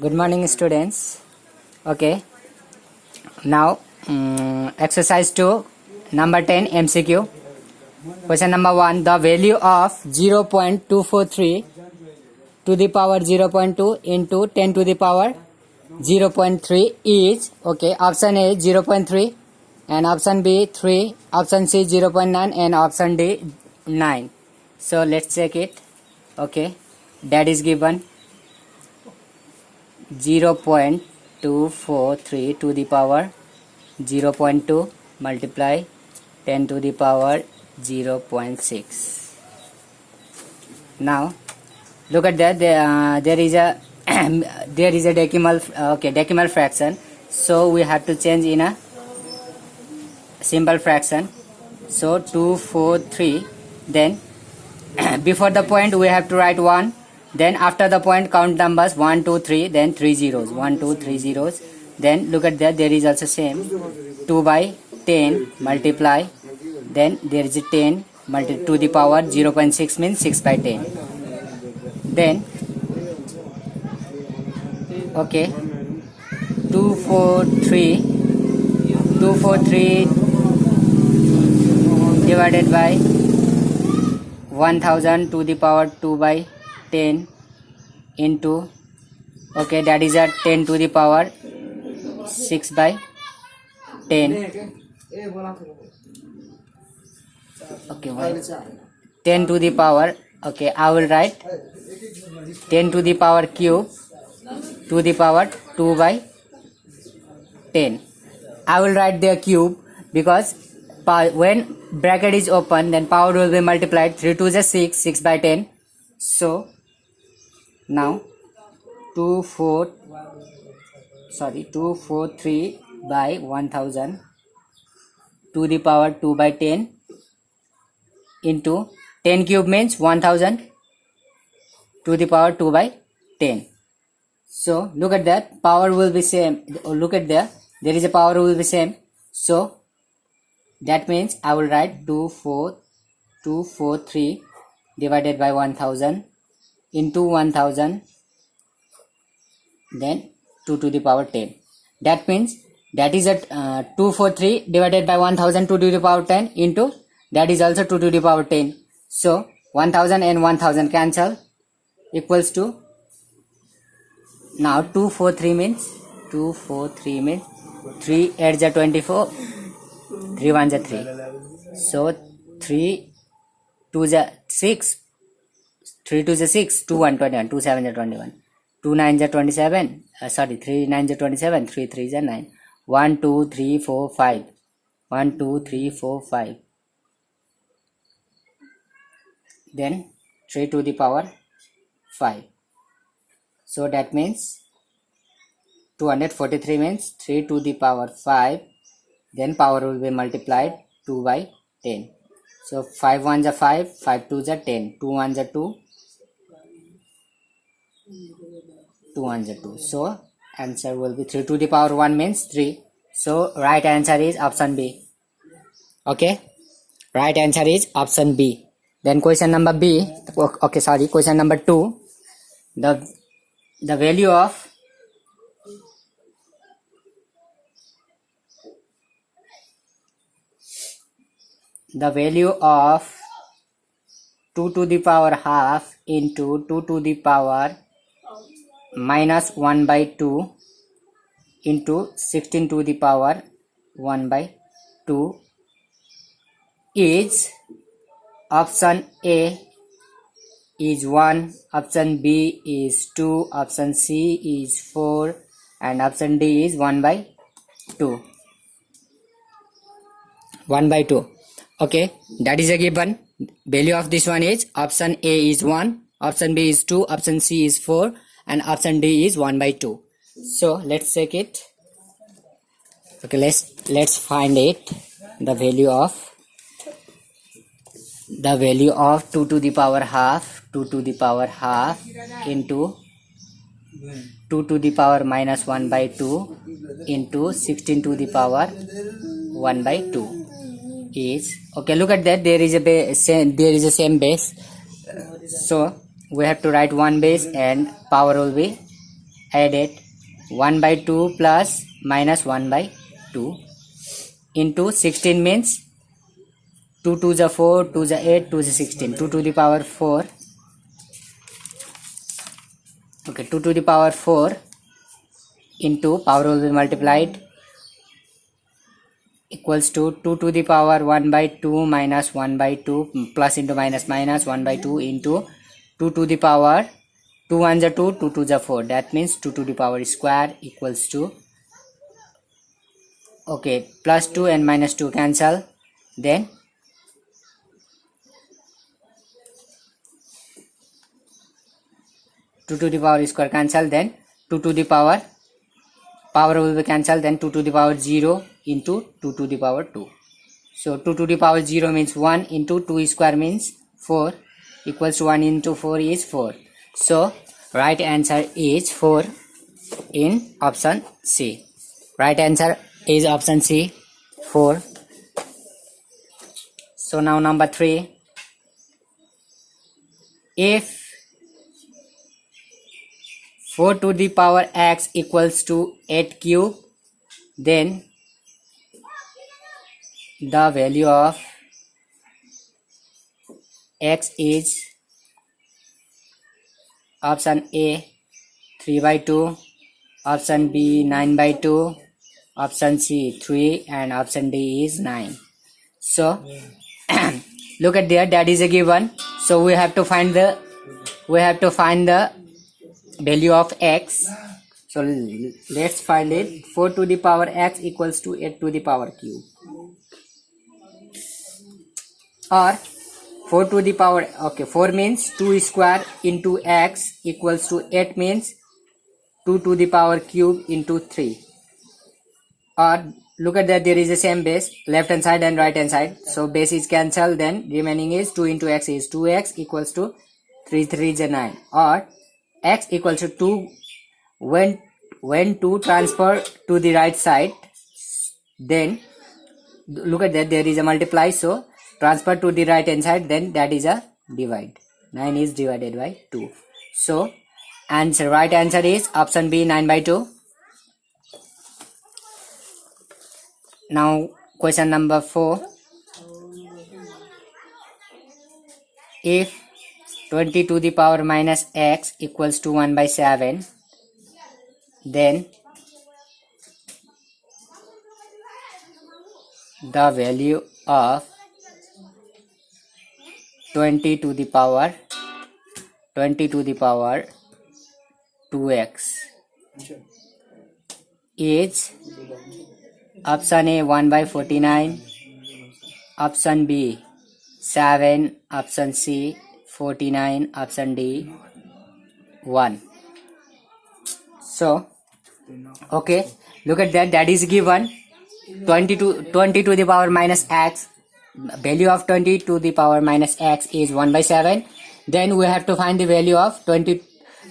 Good morning, students. Okay, now exercise 2, number 10 MCQ. Question number 1. The value of 0.243 to the power 0.2 into 10 to the power 0.3 is, okay, option A 0.3 and option B 3, option C 0.9 and option D 9. So let's check it. Okay, that is given 0.243 to the power 0.2 multiply 10 to the power 0.6. Now look at that, there is a there is a decimal fraction, so we have to change in a simple fraction. So 243, then before the point we have to write 1, then after the point count numbers 1 2 3, then 3 zeros, 1 2 3 zeros. Then look at that, there is also same 2 by 10 multiply, then there is a 10 to the power 0.6 means 6 by 10. Then okay, 243 divided by 1000 to the power 2 by 10 into, okay, that is at 10 to the power 6 by 10. Okay, why 10 to the power, okay, I will write 10 to the power cube to the power 2 by 10. I will write the cube because when bracket is open, then power will be multiplied. 3 2 is 6, 6 by 10. So now 243 by 1000 to the power 2 by 10 into 10 cube means 1000 to the power 2 by 10. So look at that, power will be same. Look at there is a power will be same. So that means I will write 243 divided by 1000 into 1000, then 2 to the power 10. That means that is at 243 divided by 1000 2 to the power 10 into that is also 2 to the power 10. So 1000 and 1000 cancel, equals to, now 243 means 3 8 is 24, 3 1 is 3. So 3 2 is 6, 3 2 is 6, 2 1 21, 2 7 is 21, 2 9 is 27, 3 9 is 27, 3 3 is 9, 1 2 3 4 5, 1 2 3 4 5, then 3 to the power 5. So that means 243 means 3 to the power 5, then power will be multiplied 2 by 10. So 5 1 is 5, 5 2 is 10, 2 1 is 2, 2 1 is 2. So answer will be 3 to the power 1 means 3. So right answer is option B. Okay, right answer is option B. Then question number B, okay, sorry, question number 2. The value of the value of 2 to the power half into 2 to the power minus 1 by 2 into 16 to the power 1 by 2 is, option A is 1, option B is 2, option C is 4 and option D is 1 by 2. 1 by 2. Okay, that is a given. Value of this one is, option A is 1, option B is 2, option C is 4 and option D is 1 by 2. So let's check it. Okay, let's find it. The value of 2 to the power half into 2 to the power minus 1 by 2 into 16 to the power 1 by 2 is, okay, look at that, there is a same base. So we have to write 1 base and power will be added. 1 by 2 plus minus 1 by 2 into 16 means 2 to the 4, 2 the 8, 2 the 16, 2 to the power 4. Okay, 2 to the power 4 into power will be multiplied equals to 2 to the power 1 by 2 minus 1 by 2 plus into minus 1 by 2 into 2 to the power 2 1 the 2, 2 to the 4. That means 2 to the power square equals to, okay, plus 2 and minus 2 cancel. Then 2 to the power square cancel. Then 2 to the power will be cancelled. Then 2 to the power 0 into 2 to the power 2. So 2 to the power 0 means 1 into 2 square means 4 equals to 1 into 4 is 4. So right answer is 4 in option C. Right answer is option C, 4. So now number 3. If 4 to the power x equals to 8 cube, then the value of x is option A 3 by 2, option B 9 by 2, option C 3, and option D is 9. So look at there, that is a given. So we have to find the value of x. So let's find it. 4 to the power x equals to 8 to the power cube, or 4 to the power, okay, 4 means 2 square into x equals to 8 means 2 to the power cube into 3. Or look at that, there is the same base, left hand side and right hand side. So base is cancelled, then remaining is 2 into x is 2x equals to 3 3 is 9. Or x equals to 2 when 2 transfer to the right side, then look at that, there is a multiply, so transfer to the right hand side, then that is a divide. 9 is divided by 2. So answer, right answer is option B 9 by 2. Now question number 4. If 20 to the power minus x equals to 1 by 7, then the value of 20 to the power 2x is option A 1 by 49, option B 7, option C 49, option D 1. So okay, look at that, that is given. 20 to the power minus x, value of 20 to the power minus x is 1 by 7. Then we have to find the value of 20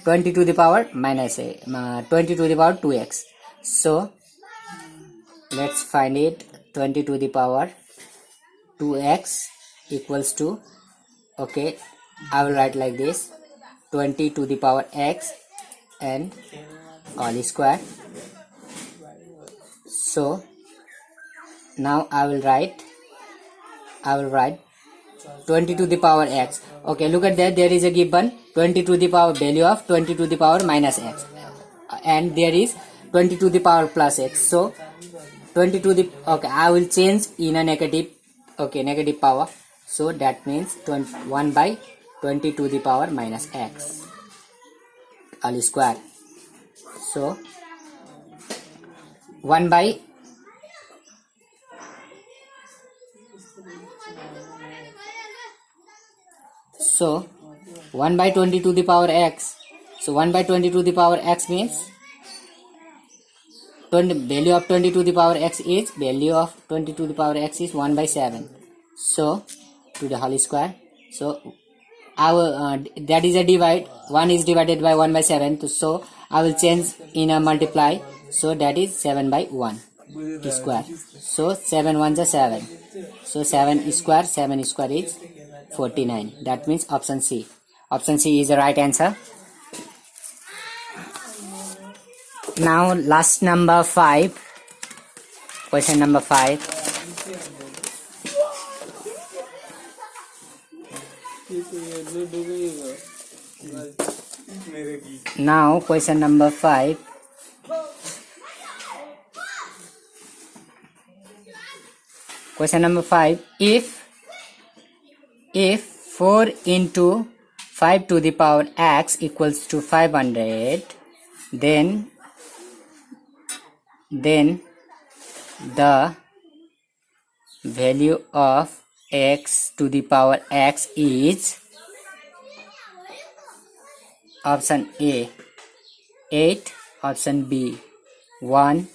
to the power minus 20 to the power 2x. So let's find it. 20 to the power 2x equals to, okay, I will write like this, 20 to the power x and all square. So now I will write 20 to the power x. Okay, look at that, there is a given 20 to the power, value of 20 to the power minus x, and there is 20 to the power plus x. So 20 to the, okay, I will change in a negative, okay, negative power. So that means 1 by 20 to the power minus x all square. So 1 by 20 to the power x. So 1 by 20 to the power x means value of 20 to the power x is, value of 20 to the power x is 1 by 7. So to the whole square. So our that is a divide, 1 is divided by 1 by 7. So I will change in a multiply. So that is 7 by 1 square. So 7 1 is 7. So 7 square is 49. That means option C. Option C is the right answer. Now last number 5. Question number 5. Now question number 5. Question number 5. If 4 into 5 to the power x equals to 500, then the value of x to the power x is option A 8, option B 1,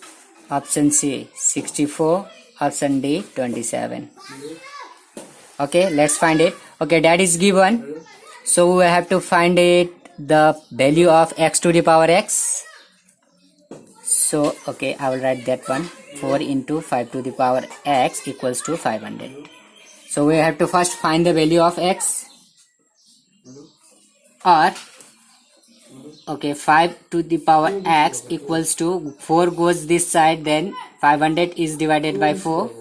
option C 64, option D 27. Okay, let's find it. Okay, that is given, so we have to find it, the value of x to the power x. So okay, I will write that one. 4 into 5 to the power x equals to 500. So we have to first find the value of x, or okay, 5 to the power x equals to 4 goes this side, then 500 is divided by 4,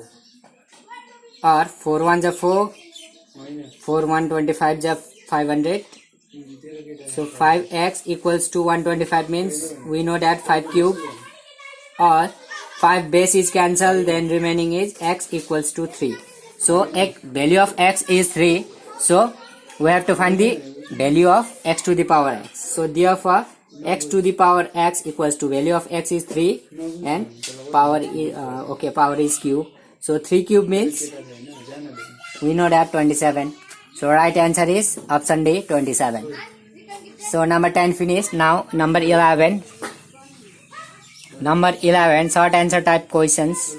or 4 1s are 4, 4 125 is 500. So 5x equals to 125 means we know that 5 cube, or 5 base is cancelled, then remaining is x equals to 3. So value of x is 3. So we have to find the value of x to the power x. So therefore x to the power x equals to value of x is 3 and power is power is cube. So 3 cube means we know that 27. So right answer is option D 27. So number 10 finished. Now number 11. Number 11, short answer type questions.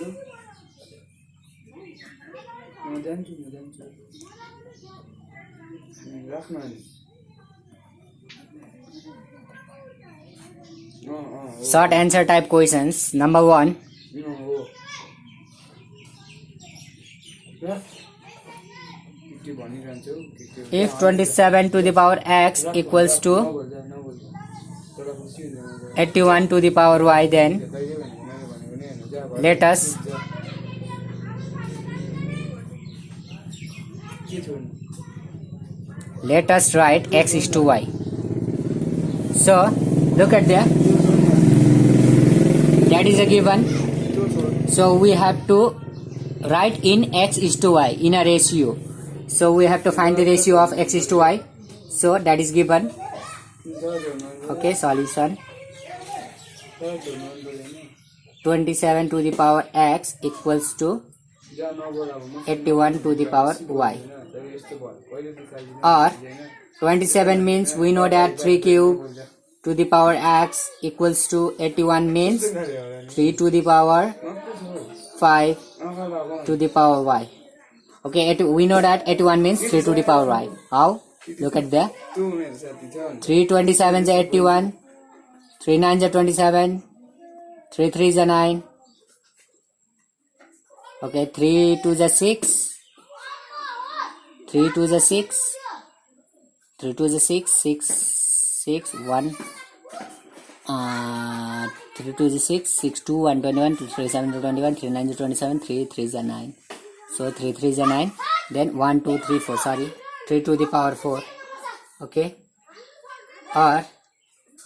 Short answer type questions. Number 1. If 27 to the power x equals to 81 to the power y, then let us write x is to y. So look at there, that is a given. So we have to write in x is to y in a ratio. So we have to find the ratio of x is to y. So that is given. Okay, solution. 27 to the power x equals to 81 to the power y. Or 27 means we know that 3 cube to the power x equals to 81 means 3 to the power 5 to the power y. Okay, we know that 81 means 3 to the power y. How? Look at there. 3 27 is 81, 3 9 is 27, 3 3 is 9. Okay, 3 2 is 6, 3 2 is 6, 3 2 is 6, 6 6 1. 3 2 is 6, 6 2 121, 3 7 is 21, 3 9 is 27, 3 3 is 9. So 3 3 is 9. Then 1 2 3 4. Sorry, 3 to the power 4. Okay, or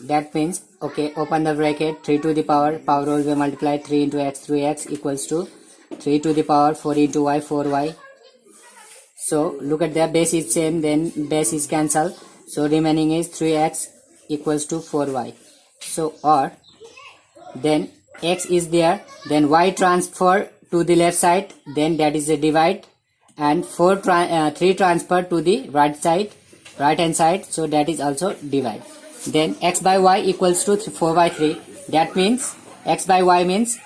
that means, okay, open the bracket, 3 to the power will be multiplied 3 into x, 3x equals to 3 to the power 4 into y, 4y. So look at that, base is same, then base is cancelled, so remaining is 3x equals to 4y. So or then x is there, then y transfer to the left side, then that is a divide, and 3 transfer to the right hand side, so that is also divide. Then x by y equals to 4 by 3. That means x by y means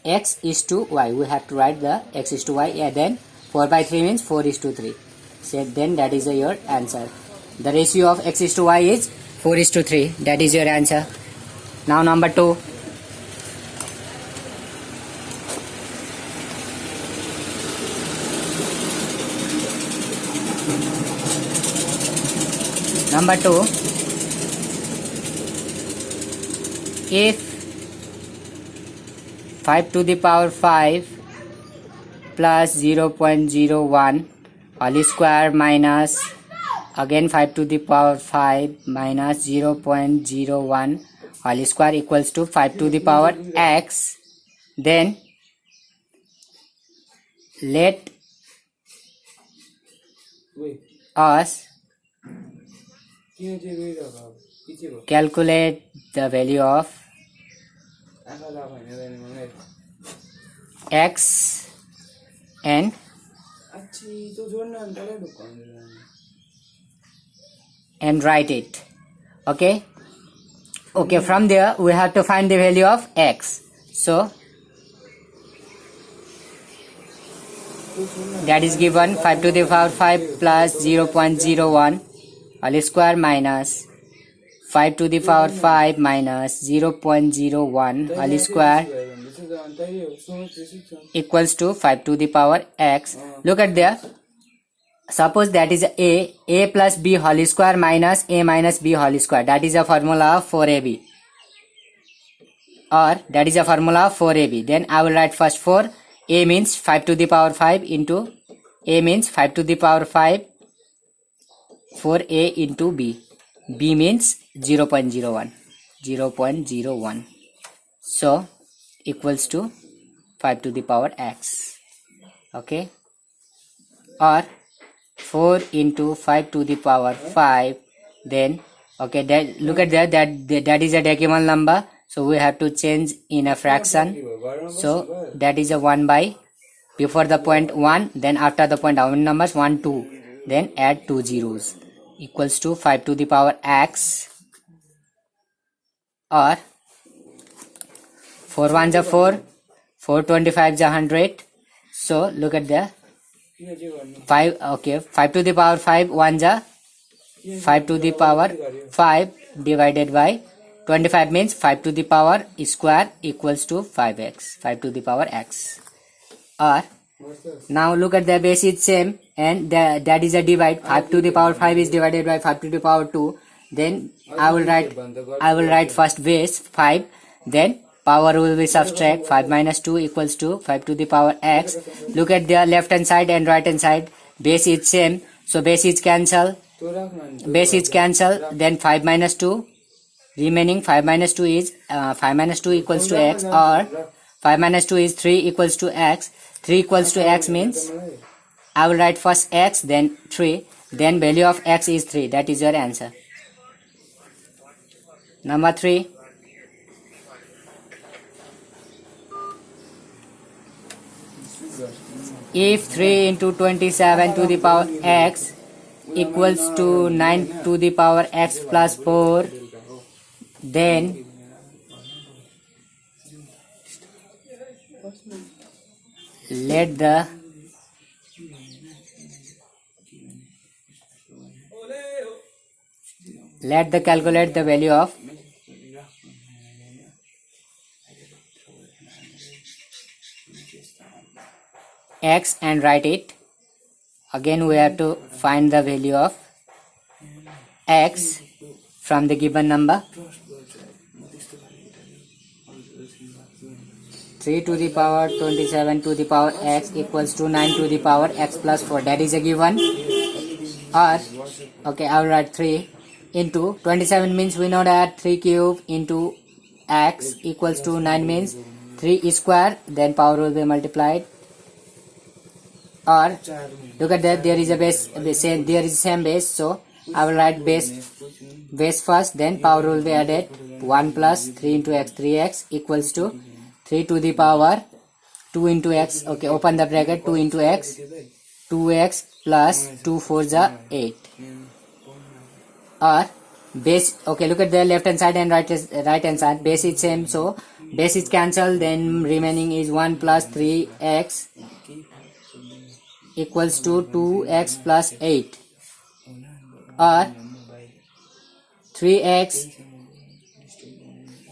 x is to y. We have to write the x is to y. Yeah, then 4 by 3 means 4 is to 3. So then that is your answer. The ratio of x is to y is 4 is to 3. That is your answer. Now number 2. Number 2, if 5 to the power 5 plus 0.01 whole square minus again 5 to the power 5 minus 0.01 whole square equals to 5 to the power x, then let us calculate the value of x and write it. Okay, from there we have to find the value of x. So that is given 5 to the power 5 plus 0.01 whole square minus 5 to the power 5 minus 0.01 whole square equals to 5 to the power x. Look at there. Suppose that is a plus b whole square minus a minus b whole square. That is a formula of 4ab. Or that is a formula of 4ab. Then I will write first 4. A means 5 to the power 5 into a means 5 to the power 5 4a into b. B means 0.01. So equals to 5 to the power x. Okay. Or 4 into 5 to the power 5. Then okay, that look at that is a decimal number. So we have to change in a fraction. So that is a 1 by before the point 1, then after the point how many numbers? 1, 2. Then add 2 zeros equals to 5 to the power x, or 4 1s are 4, 4 25s are 100. So look at the 5. Okay, 5 to the power 5 1s are 5 to the power 5 divided by 25 means 5 to the power square equals to 5x, 5 to the power x. Or now look at the base is same and that is a divide. 5 to the power 5 is divided by 5 to the power 2. Then I will write first base 5, then power will be subtract. 5 minus 2 equals to 5 to the power x. Look at the left hand side and right hand side. Base is same, so base is cancel. Then 5 minus 2 remaining 5 minus 2 is 5 minus 2 equals to x, or 5 minus 2 is 3 equals to x. 3 equals to x means I will write first x, then 3, then value of x is 3. That is your answer. Number 3. If 3 into 27 to the power x equals to 9 to the power x plus 4, then let the calculate the value of x and write it. Again we have to find the value of x from the given number. 3 to the power 27 to the power x equals to 9 to the power x plus 4. That is a given. Or okay, I will write 3 into 27 means we know that 3 cube into x equals to 9 means 3 square, then power will be multiplied. Or look at that, there is a base, there is same base, so I will write base first, then power will be added. 1 plus 3 into x, 3x equals to 3 to the power 2 into x. Okay, open the bracket, 2 into x, 2x plus 2 4s are 8. Or base, okay, look at the left hand side and right hand side. Base is same, so base is cancelled, then remaining is 1 plus 3x equals to 2x plus 8. Or 3x,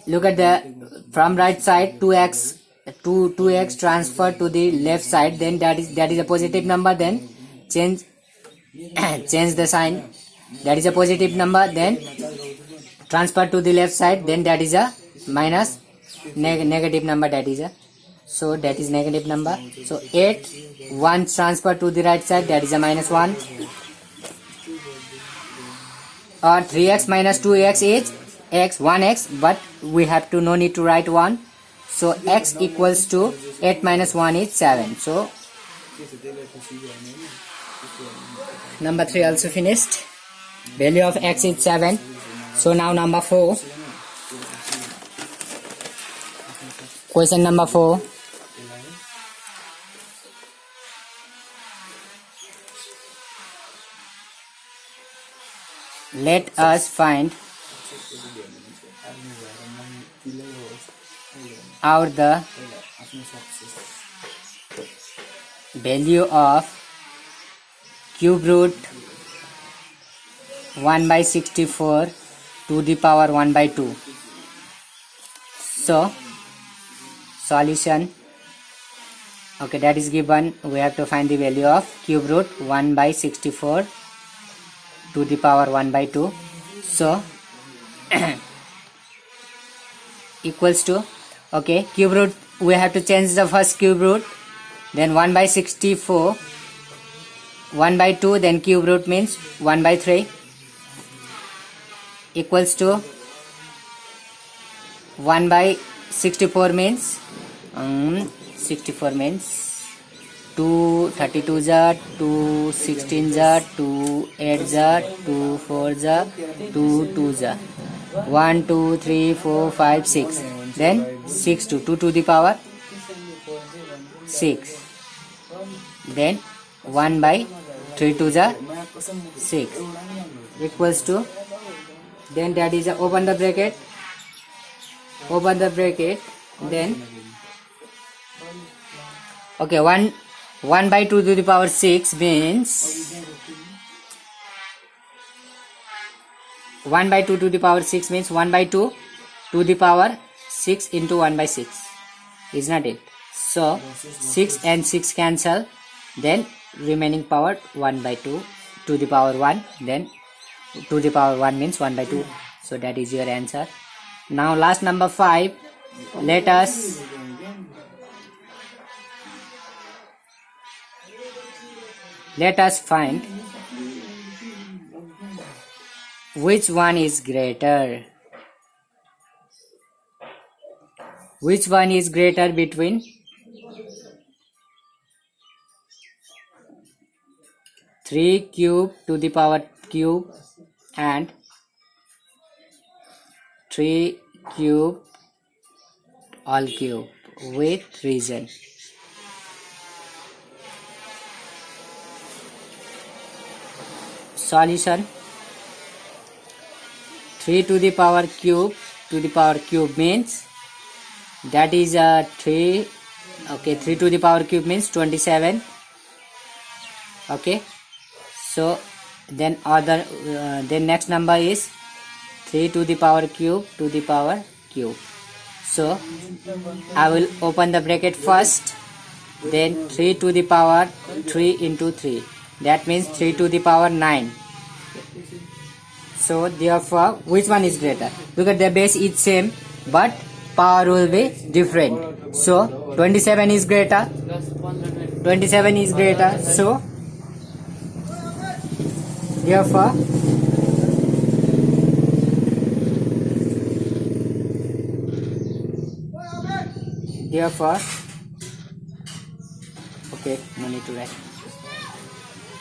look at the from right side, 2x transfer to the left side, then that is a positive number, then change the sign. that is a positive number, then transfer to the left side, then that is a minus negative number, that is a, so that is negative number. So 8, 1 transfer to the right side, that is a minus 1, or 3x minus 2x is x 1x, but we have to no need to write 1, so x equals to 8 minus 1 is 7. So number 3 also finished. Value of x is 7. So now number 4. Question number 4. Let us find out the value of cube root 1 by 64 to the power 1 by 2. So solution, okay, that is given. We have to find the value of cube root 1 by 64 to the power 1 by 2. So equals to, okay, cube root, we have to change the first cube root, then 1 by 64, 1 by 2, then cube root means 1 by 3, equals to 1 by 64 means 64 means 2 32 za, 2 16 za, 2 8 za, 2 4 za, 2 2 za, 1 2 3 4 5 6, then 6 to 2 to the power 6, then 1 by 3 to the 6, equals to, then that is a open the bracket, then okay, 1 by 2 to the power 6 means 1 by 2 to the power 6 means 1 by 2 to the power 6 into 1 by 6, is not it? So 6 and 6 cancel, then remaining power 1 by 2 to the power 1, then to the power 1 means 1 by 2. So that is your answer. Now last number 5. Let us find which one is greater. Which one is greater between 3 cube to the power cube and 3 cube all cube with reason. Solution, 3 to the power cube means that is 3, okay, 3 to the power cube means 27, okay. So then then next number is 3 to the power cube to the power cube. So I will open the bracket first, then 3 to the power 3 into 3, that means 3 to the power 9. So therefore which one is greater? Because the base is same but power will be different. So 27 is greater. So therefore okay, no need to write.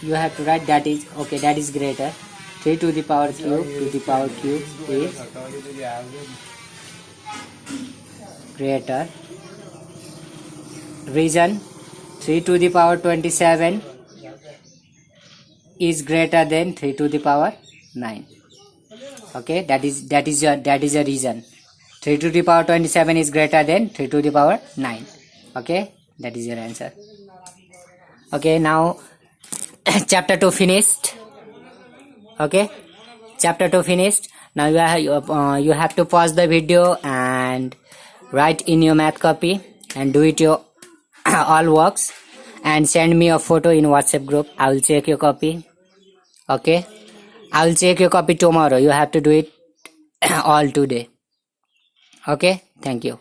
You have to write that is, okay, that is greater. 3 to the power cube is greater. Reason, 3 to the power 27 is greater than 3 to the power 9. Okay, that is a reason. 3 to the power 27 is greater than 3 to the power 9. Okay, that is your answer. Okay, now chapter 2 finished. Okay, chapter 2 finished. Now you have to pause the video and write in your math copy and do it your all works and send me a photo in WhatsApp group. I will check your copy. Okay, I will check your copy tomorrow. You have to do it all today. Okay, thank you.